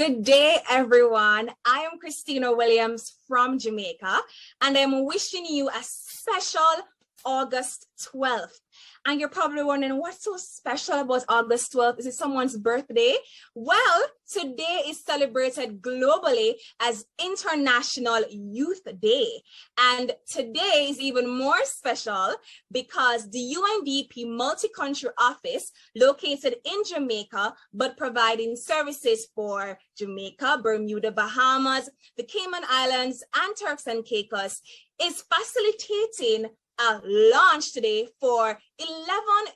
Good day, everyone. I am Christina Williams from Jamaica, and I'm wishing you a special August 12th. And you're probably wondering, what's so special about August 12th? Is it someone's birthday? Well, today is celebrated globally as International Youth Day. And today is even more special because the UNDP Multi-Country Office, located in Jamaica, but providing services for Jamaica, Bermuda, Bahamas, the Cayman Islands, and Turks and Caicos, is facilitating a launch today for 11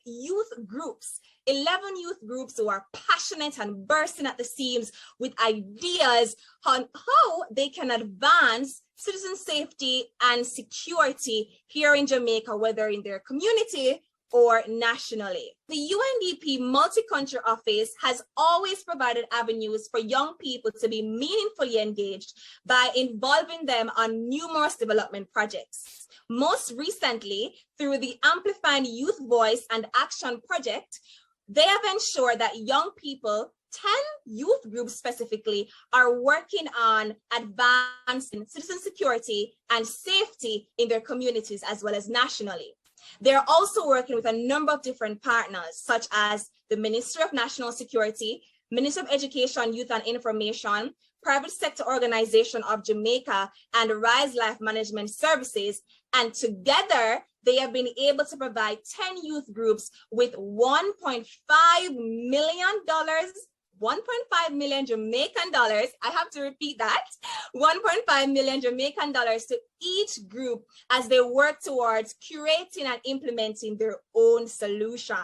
youth groups. 11 youth groups who are passionate and bursting at the seams with ideas on how they can advance citizen safety and security here in Jamaica, whether in their community or nationally. The UNDP Multi-Country Office has always provided avenues for young people to be meaningfully engaged by involving them on numerous development projects. Most recently, through the Amplifying Youth Voice and Action Project, they have ensured that young people, 10 youth groups specifically, are working on advancing citizen security and safety in their communities as well as nationally. They're also working with a number of different partners, such as the Ministry of National Security, Ministry of Education, Youth and Information, Private Sector Organization of Jamaica, and Rise Life Management Services. And together, they have been able to provide 10 youth groups with $1.5 million, 1.5 million Jamaican dollars. I have to repeat that, 1.5 million Jamaican dollars to each group as they work towards curating and implementing their own solutions.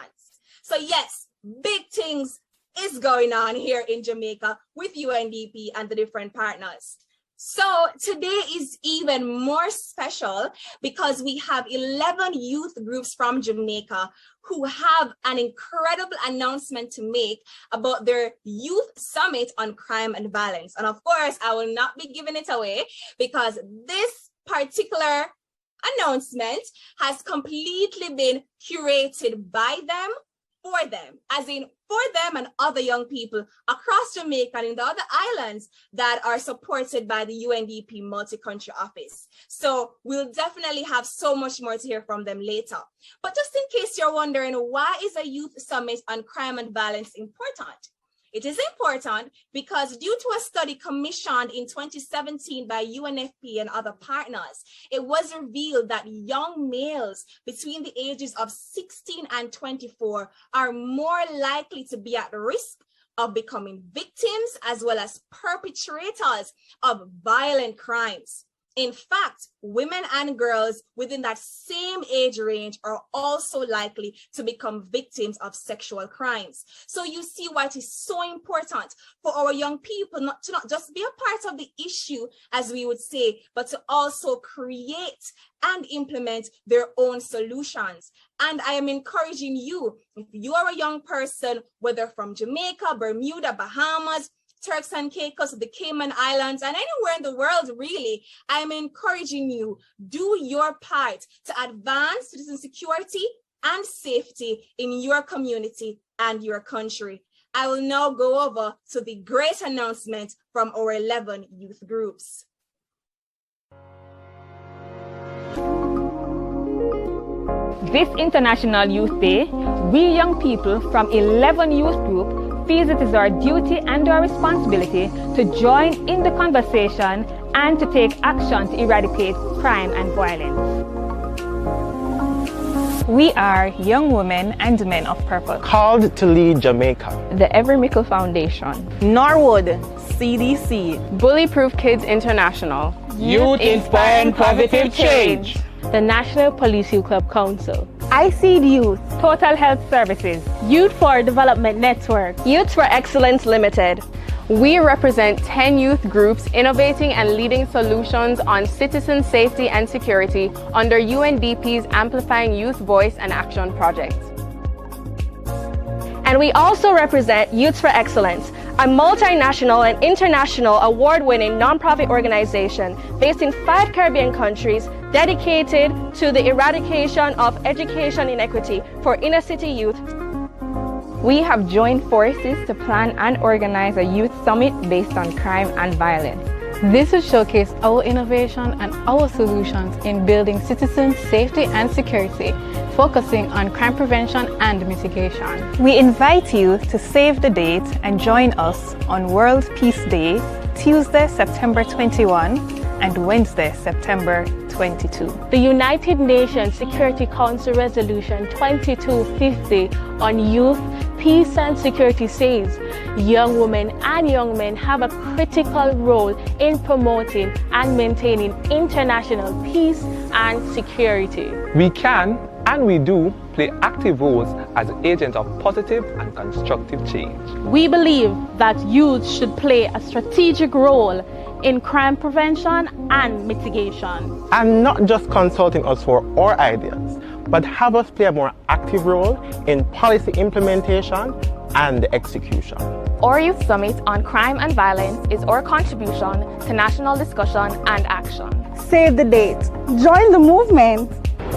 So yes, big things is going on here in Jamaica with UNDP and the different partners. So today is even more special because we have 11 youth groups from Jamaica who have an incredible announcement to make about their youth summit on crime and violence. And of course, I will not be giving it away because this particular announcement has completely been curated by them, for them, as in for them and other young people across Jamaica and in the other islands that are supported by the UNDP Multi-Country Office. So we'll definitely have so much more to hear from them later. But just in case you're wondering, why is a youth summit on crime and violence important? It is important because due to a study commissioned in 2017 by UNFP and other partners, it was revealed that young males between the ages of 16 and 24 are more likely to be at risk of becoming victims as well as perpetrators of violent crimes. In fact, women and girls within that same age range are also likely to become victims of sexual crimes. So you see why it is so important for our young people not just be a part of the issue, as we would say, but to also create and implement their own solutions. And I am encouraging you, if you are a young person, whether from Jamaica, Bermuda, Bahamas, Turks and Caicos, the Cayman Islands, and anywhere in the world, really, I'm encouraging you, do your part to advance citizen security and safety in your community and your country. I will now go over to the great announcement from our 11 youth groups. This International Youth Day, we young people from 11 youth groups feels it is our duty and our responsibility to join in the conversation and to take action to eradicate crime and violence. We are young women and men of purpose, called to lead Jamaica. The Every Mickle Foundation, Norwood, CDC, Bullyproof Kids International, Youth Inspiring Positive Change, the National Police Youth Club Council, ICD Youth, Total Health Services, Youth for Development Network, Youth for Excellence Limited. We represent 10 youth groups innovating and leading solutions on citizen safety and security under UNDP's Amplifying Youth Voice and Action project. And we also represent Youth for Excellence, a multinational and international award-winning nonprofit organization based in 5 Caribbean countries dedicated to the eradication of education inequity for inner city youth. We have joined forces to plan and organize a youth summit based on crime and violence. This will showcase our innovation and our solutions in building citizen safety and security, focusing on crime prevention and mitigation. We invite you to save the date and join us on World Peace Day, Tuesday, September 21 and Wednesday, September 22. The United Nations Security Council Resolution 2250 on youth, peace and security says young women and young men have a critical role in promoting and maintaining international peace and security. We can and we do play active roles as agents of positive and constructive change. We believe that youth should play a strategic role in crime prevention and mitigation. And not just consulting us for our ideas, but have us play a more active role in policy implementation and execution. Our Youth Summit on Crime and Violence is our contribution to national discussion and action. Save the date. Join the movement.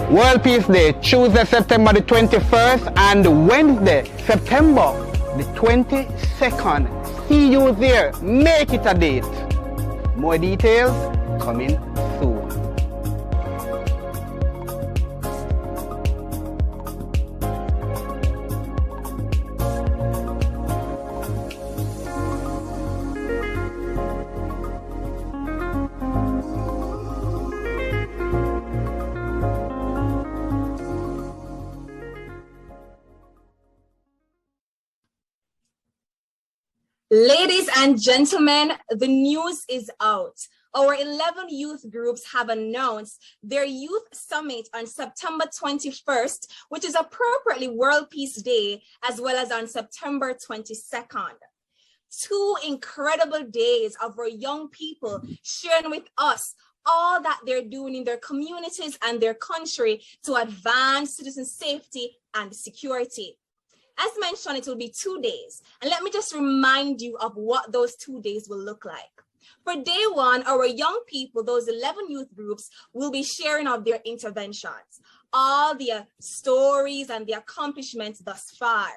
World Peace Day, Tuesday, September the 21st and Wednesday, September the 22nd. See you there. Make it a date. More details coming soon. Ladies and gentlemen, the news is out. Our 11 youth groups have announced their youth summit on September 21st, which is appropriately World Peace Day, as well as on September 22nd. 2 incredible days of our young people sharing with us all that they're doing in their communities and their country to advance citizen safety and security. As mentioned, it will be 2 days. And let me just remind you of what those 2 days will look like. For day 1, our young people, those 11 youth groups, will be sharing of their interventions, all their stories and the accomplishments thus far.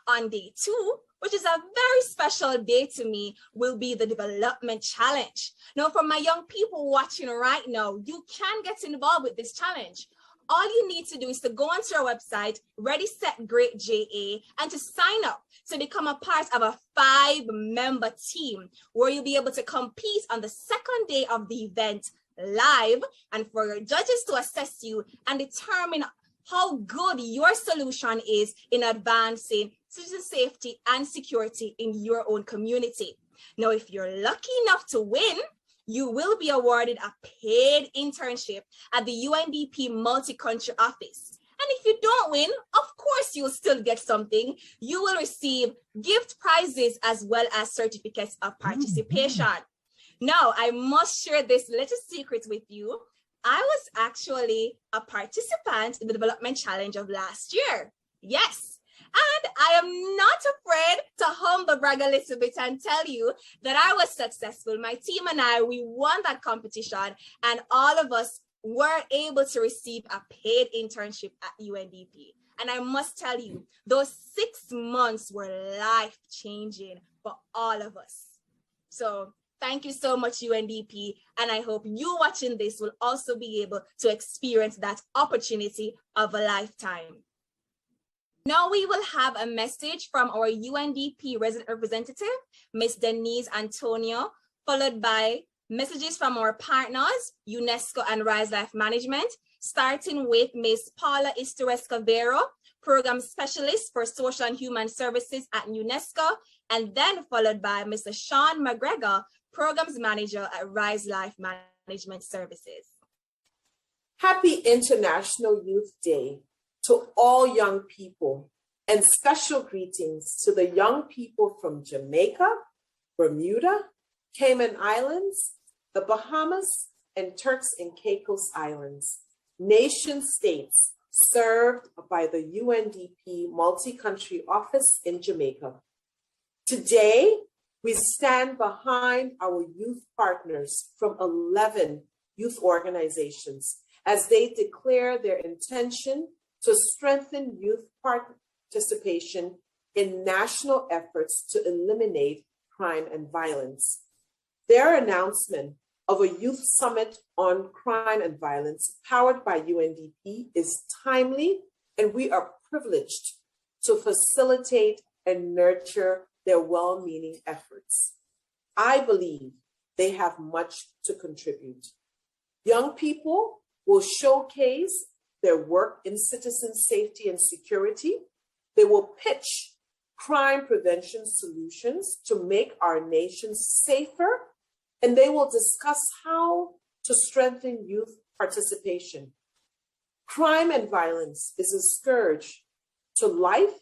On day 2, which is a very special day to me, will be the development challenge. Now, for my young people watching right now, you can get involved with this challenge. All you need to do is to go onto our website, Ready, Set, Great JA, and to sign up to become a part of a 5-member team where you'll be able to compete on the second day of the event live, and for your judges to assess you and determine how good your solution is in advancing citizen safety and security in your own community. Now, if you're lucky enough to win, you will be awarded a paid internship at the UNDP multi-country office. And if you don't win, of course, you'll still get something. You will receive gift prizes as well as certificates of participation. Now, I must share this little secret with you. I was actually a participant in the development challenge of last year. Yes. And I am not afraid to humble brag a little bit and tell you that I was successful. My team and I, we won that competition, and all of us were able to receive a paid internship at UNDP. And I must tell you, those 6 months were life-changing for all of us. So thank you so much, UNDP. And I hope you watching this will also be able to experience that opportunity of a lifetime. Now we will have a message from our UNDP resident representative, Ms. Denise Antonio, followed by messages from our partners, UNESCO and Rise Life Management, starting with Ms. Paula Isturescavero, Program Specialist for Social and Human Services at UNESCO, and then followed by Mr. Sean McGregor, Programs Manager at Rise Life Management Services. Happy International Youth Day to all young people, and special greetings to the young people from Jamaica, Bermuda, Cayman Islands, the Bahamas, and Turks and Caicos Islands, nation states served by the UNDP Multi-Country Office in Jamaica. Today, we stand behind our youth partners from 11 youth organizations as they declare their intention to strengthen youth participation in national efforts to eliminate crime and violence. Their announcement of a youth summit on crime and violence powered by UNDP is timely, and we are privileged to facilitate and nurture their well-meaning efforts. I believe they have much to contribute. Young people will showcase their work in citizen safety and security. They will pitch crime prevention solutions to make our nation safer, and they will discuss how to strengthen youth participation. Crime and violence is a scourge to life,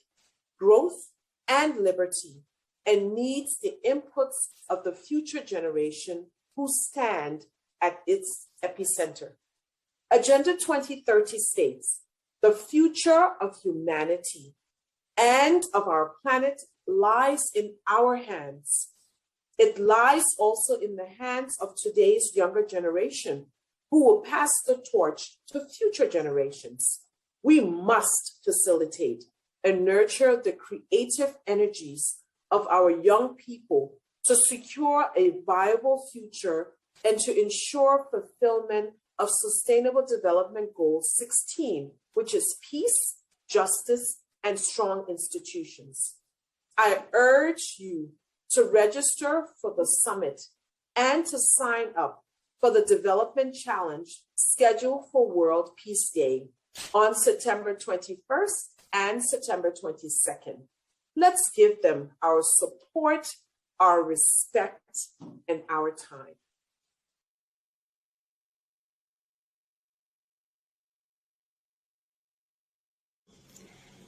growth, and liberty, and needs the inputs of the future generation who stand at its epicenter. Agenda 2030 states, the future of humanity and of our planet lies in our hands. It lies also in the hands of today's younger generation, who will pass the torch to future generations. We must facilitate and nurture the creative energies of our young people to secure a viable future and to ensure fulfillment of Sustainable Development Goal 16, which is peace, justice, and strong institutions. I urge you to register for the summit and to sign up for the Development Challenge scheduled for World Peace Day on September 21st and September 22nd. Let's give them our support, our respect, and our time.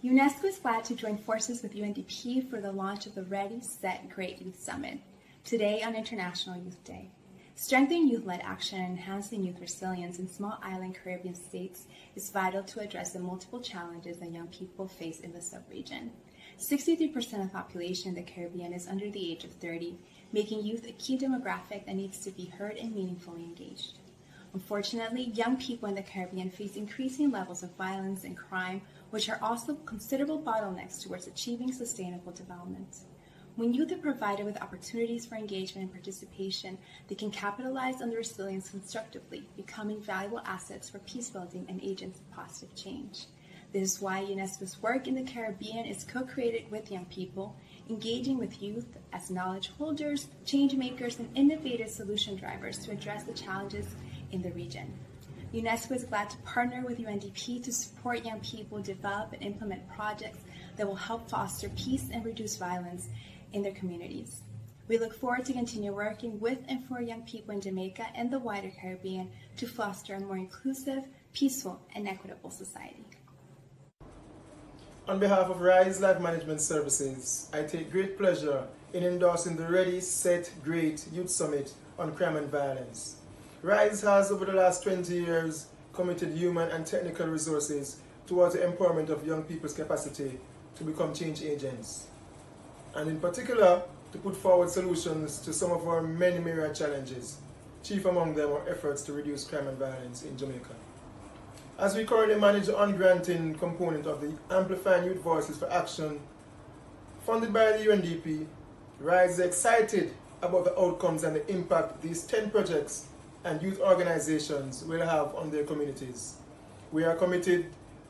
UNESCO is glad to join forces with UNDP for the launch of the Ready, Set, Great Youth Summit, today on International Youth Day. Strengthening youth-led action and enhancing youth resilience in small island Caribbean states is vital to address the multiple challenges that young people face in the sub-region. 63% of the population in the Caribbean is under the age of 30, making youth a key demographic that needs to be heard and meaningfully engaged. Unfortunately, young people in the Caribbean face increasing levels of violence and crime, which are also considerable bottlenecks towards achieving sustainable development. When youth are provided with opportunities for engagement and participation, they can capitalize on their resilience constructively, becoming valuable assets for peace building and agents of positive change. This is why UNESCO's work in the Caribbean is co-created with young people, engaging with youth as knowledge holders, change makers, and innovative solution drivers to address the challenges in the region. UNESCO is glad to partner with UNDP to support young people develop and implement projects that will help foster peace and reduce violence in their communities. We look forward to continue working with and for young people in Jamaica and the wider Caribbean to foster a more inclusive, peaceful, and equitable society. On behalf of RISE Life Management Services, I take great pleasure in endorsing the Ready, Set, Great Youth Summit on Crime and Violence. RISE has, over the last 20 years, committed human and technical resources towards the empowerment of young people's capacity to become change agents, and in particular, to put forward solutions to some of our many myriad challenges. Chief among them are efforts to reduce crime and violence in Jamaica. As we currently manage the on-granting component of the Amplifying Youth Voices for Action, funded by the UNDP, RISE is excited about the outcomes and the impact these 10 projects and youth organizations will have on their communities. We are committed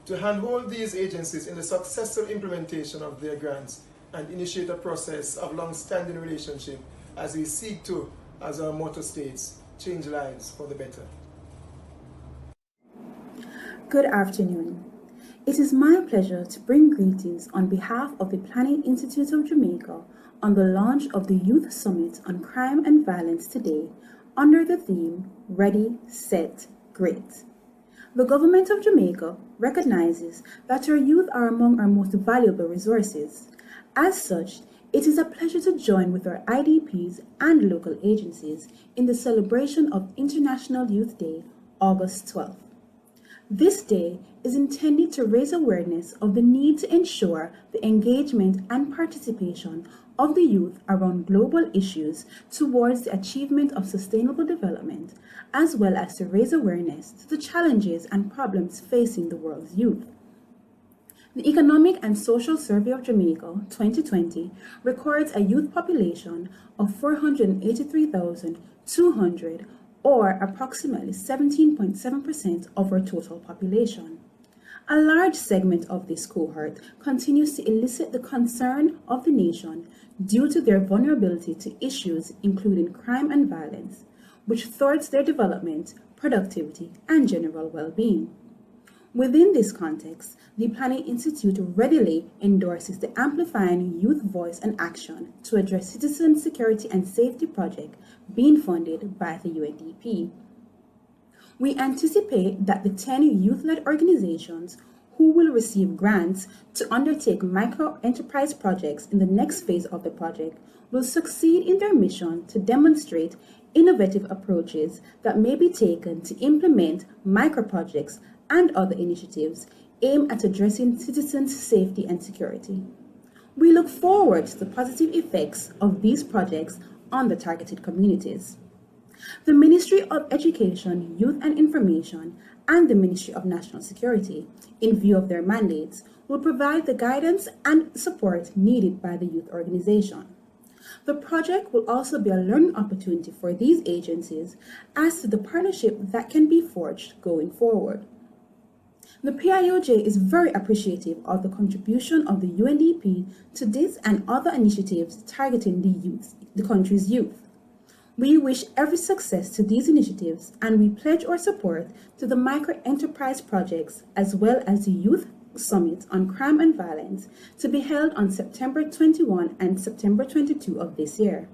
to handhold these agencies in the successful implementation of their grants and initiate a process of long-standing relationship as we seek to, as our motto states, change lives for the better. Good afternoon. It is my pleasure to bring greetings on behalf of the Planning Institute of Jamaica on the launch of the Youth Summit on Crime and Violence today under the theme Ready, Set, Great. The Government of Jamaica recognizes that our youth are among our most valuable resources. As such, it is a pleasure to join with our IDPs and local agencies in the celebration of International Youth Day, August 12th. This day is intended to raise awareness of the need to ensure the engagement and participation of the youth around global issues towards the achievement of sustainable development, as well as to raise awareness to the challenges and problems facing the world's youth. The Economic and Social Survey of Jamaica 2020 records a youth population of 483,200, or approximately 17.7% of our total population. A large segment of this cohort continues to elicit the concern of the nation due to their vulnerability to issues including crime and violence, which thwarts their development, productivity, and general well-being. Within this context, the Planning Institute readily endorses the Amplifying Youth Voice and Action to address Citizen Security and Safety project being funded by the UNDP. We anticipate that the 10 youth-led organizations who will receive grants to undertake micro-enterprise projects in the next phase of the project will succeed in their mission to demonstrate innovative approaches that may be taken to implement micro-projects and other initiatives aimed at addressing citizens' safety and security. We look forward to the positive effects of these projects on the targeted communities. The Ministry of Education, Youth and Information, and the Ministry of National Security, in view of their mandates, will provide the guidance and support needed by the youth organization. The project will also be a learning opportunity for these agencies as to the partnership that can be forged going forward. The PIOJ is very appreciative of the contribution of the UNDP to this and other initiatives targeting the country's youth. We wish every success to these initiatives, and we pledge our support to the micro-enterprise projects as well as the Youth Summit on Crime and Violence to be held on September 21 and September 22 of this year.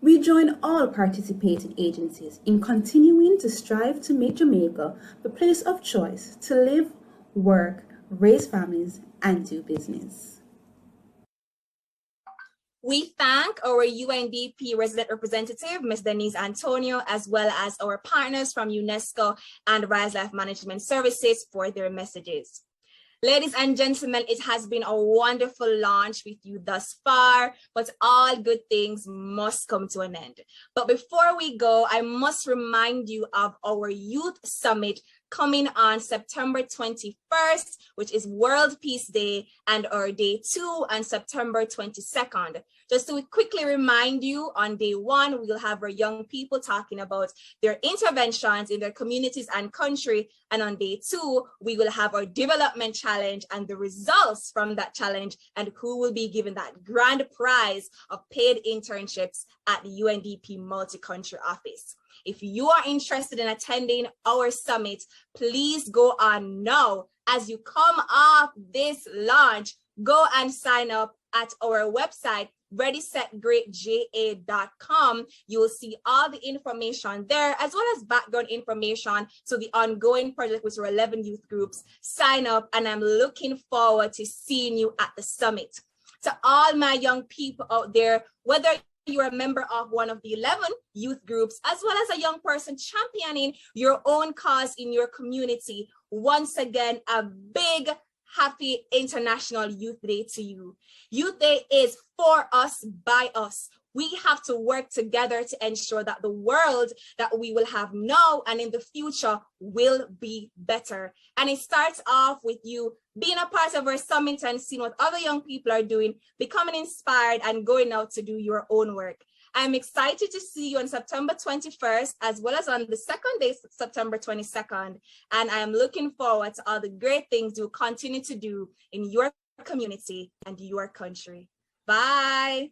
We join all participating agencies in continuing to strive to make Jamaica the place of choice to live, work, raise families, and do business. We thank our UNDP resident representative, Ms. Denise Antonio, as well as our partners from UNESCO and Rise Life Management Services for their messages. Ladies and gentlemen, it has been a wonderful launch with you thus far, but all good things must come to an end. But before we go, I must remind you of our Youth Summit coming on September 21st, which is World Peace Day, and our Day 2 on September 22nd. Just to quickly remind you, on Day 1, we'll have our young people talking about their interventions in their communities and country. And on Day 2, we will have our development challenge and the results from that challenge and who will be given that grand prize of paid internships at the UNDP multi-country office. If you are interested in attending our summit, please go on now. As you come off this launch, go and sign up at our website, readysetgreatja.com. You will see all the information there, as well as background information to the ongoing project with our 11 youth groups. Sign up, and I'm looking forward to seeing you at the summit. To all my young people out there, whether you're a member of one of the 11 youth groups, as well as a young person championing your own cause in your community, once again, a big happy International Youth Day to you. Youth Day is for us, by us. We have to work together to ensure that the world that we will have now and in the future will be better. And it starts off with you being a part of our summit and seeing what other young people are doing, becoming inspired and going out to do your own work. I'm excited to see you on September 21st, as well as on the second day, September 22nd. And I am looking forward to all the great things you continue to do in your community and your country. Bye.